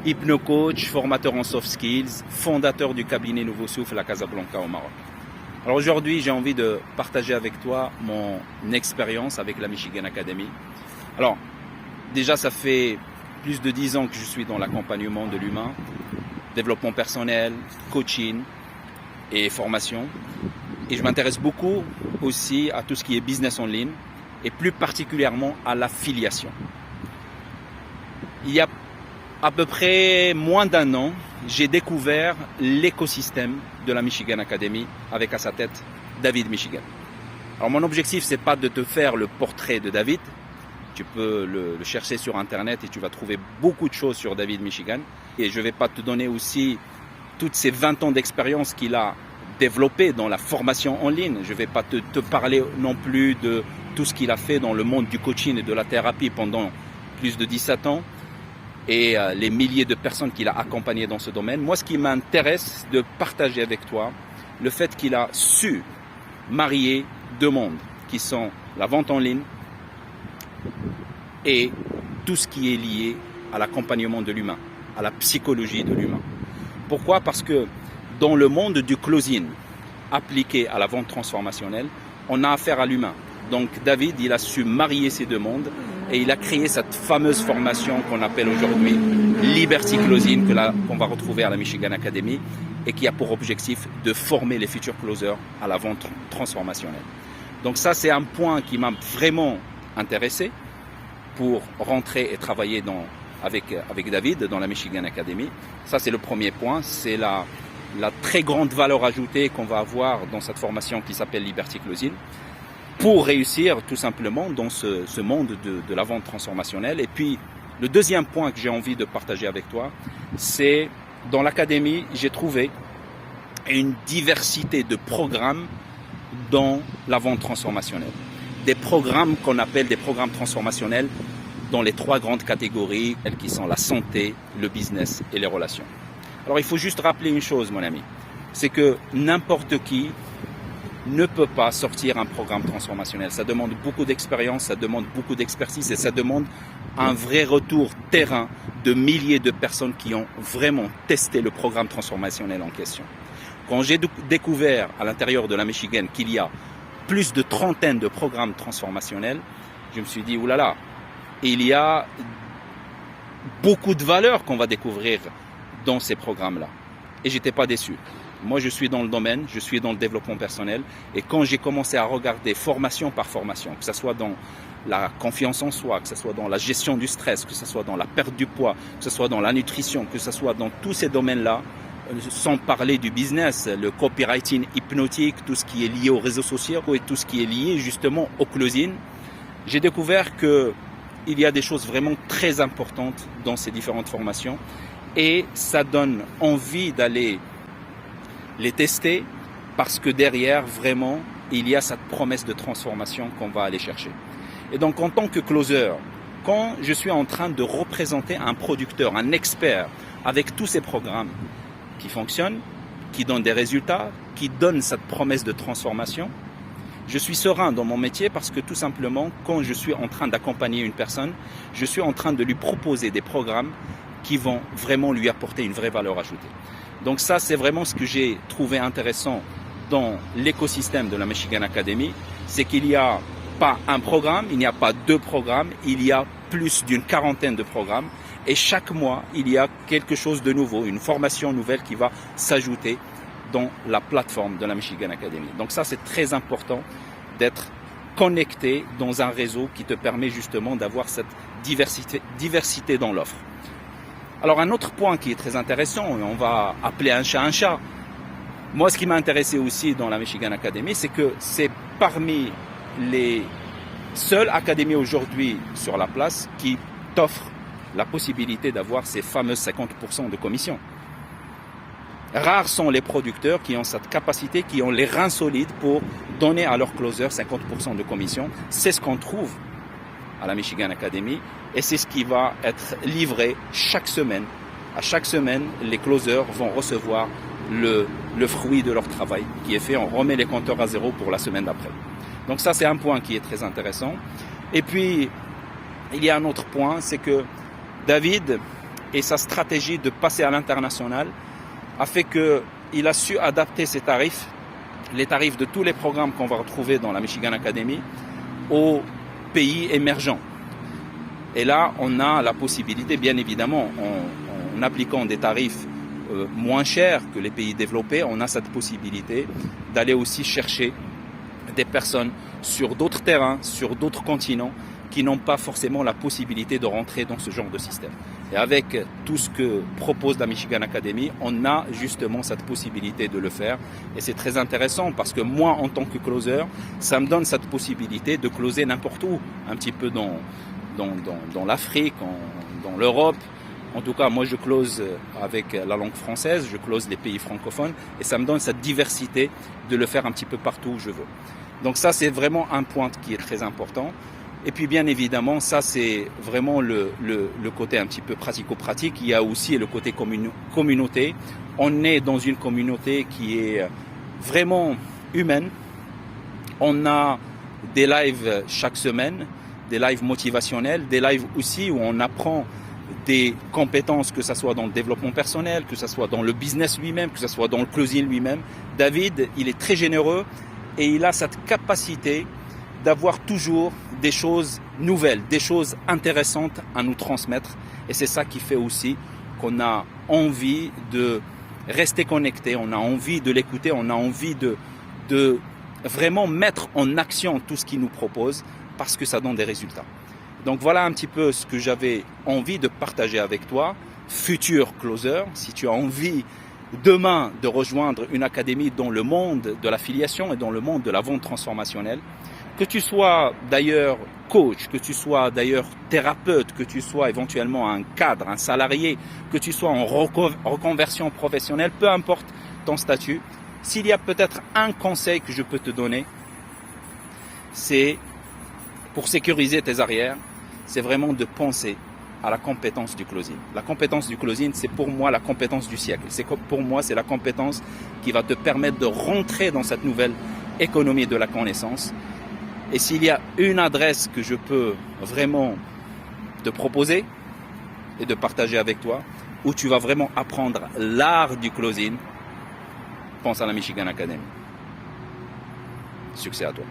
Hypnocoach, formateur en soft skills, fondateur du cabinet Nouveau Souffle à Casablanca au Maroc. Alors aujourd'hui, j'ai envie de partager avec toi mon expérience avec la Michigan Academy. Alors, déjà, ça fait plus de 10 ans que je suis dans l'accompagnement de l'humain, développement personnel, coaching et formation. Et je m'intéresse beaucoup aussi à tout ce qui est business en ligne et plus particulièrement à l'affiliation. Il y a à peu près moins d'un an, j'ai découvert l'écosystème de la Michigan Academy avec à sa tête David Michigan. Alors mon objectif, c'est pas de te faire le portrait de David. Tu peux le chercher sur Internet et tu vas trouver beaucoup de choses sur David Michigan. Et je vais pas te donner aussi toutes ces 20 ans d'expérience qu'il a développé dans la formation en ligne. Je vais pas te parler non plus de tout ce qu'il a fait dans le monde du coaching et de la thérapie pendant plus de 17 ans. Et les milliers de personnes qu'il a accompagnées dans ce domaine. Moi, ce qui m'intéresse de partager avec toi, le fait qu'il a su marier deux mondes, qui sont la vente en ligne et tout ce qui est lié à l'accompagnement de l'humain, à la psychologie de l'humain. Pourquoi ? Parce que dans le monde du closing appliqué à la vente transformationnelle, on a affaire à l'humain. Donc David, il a su marier ces deux mondes et il a créé cette fameuse formation qu'on appelle aujourd'hui Liberty Closing, qu'on va retrouver à la Michigan Academy et qui a pour objectif de former les futurs closers à la vente transformationnelle. Donc ça, c'est un point qui m'a vraiment intéressé pour rentrer et travailler avec David dans la Michigan Academy. Ça, c'est le premier point. C'est la très grande valeur ajoutée qu'on va avoir dans cette formation qui s'appelle Liberty Closing, pour réussir tout simplement dans ce monde de la vente transformationnelle. Et puis, le deuxième point que j'ai envie de partager avec toi, c'est dans l'académie, j'ai trouvé une diversité de programmes dans la vente transformationnelle. Des programmes qu'on appelle des programmes transformationnels dans les trois grandes catégories, elles qui sont la santé, le business et les relations. Alors, il faut juste rappeler une chose, mon ami, c'est que n'importe qui ne peut pas sortir un programme transformationnel. Ça demande beaucoup d'expérience, ça demande beaucoup d'expertise et ça demande un vrai retour terrain de milliers de personnes qui ont vraiment testé le programme transformationnel en question. Quand j'ai découvert à l'intérieur de la Michigan qu'il y a plus de trentaine de programmes transformationnels, je me suis dit, oulala, il y a beaucoup de valeurs qu'on va découvrir dans ces programmes-là. Et j'étais pas déçu. Moi, je suis dans le domaine, je suis dans le développement personnel. Et quand j'ai commencé à regarder formation par formation, que ce soit dans la confiance en soi, que ce soit dans la gestion du stress, que ce soit dans la perte du poids, que ce soit dans la nutrition, que ce soit dans tous ces domaines-là, sans parler du business, le copywriting hypnotique, tout ce qui est lié aux réseaux sociaux et tout ce qui est lié justement au closing, j'ai découvert qu'il y a des choses vraiment très importantes dans ces différentes formations. Et ça donne envie d'aller les tester parce que derrière, vraiment, il y a cette promesse de transformation qu'on va aller chercher. Et donc, en tant que closer, quand je suis en train de représenter un producteur, un expert, avec tous ces programmes qui fonctionnent, qui donnent des résultats, qui donnent cette promesse de transformation, je suis serein dans mon métier parce que tout simplement, quand je suis en train d'accompagner une personne, je suis en train de lui proposer des programmes qui vont vraiment lui apporter une vraie valeur ajoutée. Donc ça, c'est vraiment ce que j'ai trouvé intéressant dans l'écosystème de la Michigan Academy, c'est qu'il n'y a pas un programme, il n'y a pas deux programmes, il y a plus d'une quarantaine de programmes et chaque mois, il y a quelque chose de nouveau, une formation nouvelle qui va s'ajouter dans la plateforme de la Michigan Academy. Donc ça, c'est très important d'être connecté dans un réseau qui te permet justement d'avoir cette diversité dans l'offre. Alors un autre point qui est très intéressant, on va appeler un chat un chat. Moi, ce qui m'a intéressé aussi dans la Michigan Academy, c'est que c'est parmi les seules académies aujourd'hui sur la place qui t'offrent la possibilité d'avoir ces fameuses 50% de commission. Rares sont les producteurs qui ont cette capacité, qui ont les reins solides pour donner à leurs closers 50% de commission. C'est ce qu'on trouve à la Michigan Academy et c'est ce qui va être livré chaque semaine. À chaque semaine, les closers vont recevoir le fruit de leur travail qui est fait. On remet les compteurs à zéro pour la semaine d'après. Donc ça, c'est un point qui est très intéressant. Et puis, il y a un autre point, c'est que David, et sa stratégie de passer à l'international a fait qu'il a su adapter ses tarifs, les tarifs de tous les programmes qu'on va retrouver dans la Michigan Academy, aux pays émergents. Et là, on a la possibilité, bien évidemment, en appliquant des tarifs moins chers que les pays développés, on a cette possibilité d'aller aussi chercher des personnes sur d'autres terrains, sur d'autres continents, qui n'ont pas forcément la possibilité de rentrer dans ce genre de système. Et avec tout ce que propose la Michigan Academy, on a justement cette possibilité de le faire. Et c'est très intéressant parce que moi, en tant que closer, ça me donne cette possibilité de closer n'importe où, un petit peu dans l'Afrique, dans l'Europe. En tout cas, moi, je close avec la langue française, je close les pays francophones, et ça me donne cette diversité de le faire un petit peu partout où je veux. Donc ça, c'est vraiment un point qui est très important. Et puis, bien évidemment, ça, c'est vraiment le côté un petit peu pratico-pratique. Il y a aussi le côté communauté. On est dans une communauté qui est vraiment humaine. On a des lives chaque semaine, des lives motivationnels, des lives aussi où on apprend des compétences, que ce soit dans le développement personnel, que ce soit dans le business lui-même, que ce soit dans le closing lui-même. David, il est très généreux et il a cette capacité d'avoir toujours des choses nouvelles, des choses intéressantes à nous transmettre. Et c'est ça qui fait aussi qu'on a envie de rester connecté, on a envie de l'écouter, on a envie de vraiment mettre en action tout ce qu'il nous propose parce que ça donne des résultats. Donc voilà un petit peu ce que j'avais envie de partager avec toi, futur closer. Si tu as envie demain de rejoindre une académie dans le monde de l'affiliation et dans le monde de la vente transformationnelle, que tu sois d'ailleurs coach, que tu sois d'ailleurs thérapeute, que tu sois éventuellement un cadre, un salarié, que tu sois en reconversion professionnelle, peu importe ton statut, s'il y a peut-être un conseil que je peux te donner, c'est pour sécuriser tes arrières, c'est vraiment de penser à la compétence du closing. La compétence du closing, c'est pour moi la compétence du siècle. Pour moi, c'est la compétence qui va te permettre de rentrer dans cette nouvelle économie de la connaissance. Et s'il y a une adresse que je peux vraiment te proposer et de partager avec toi, où tu vas vraiment apprendre l'art du closing, pense à la Michigan Academy. Succès à toi.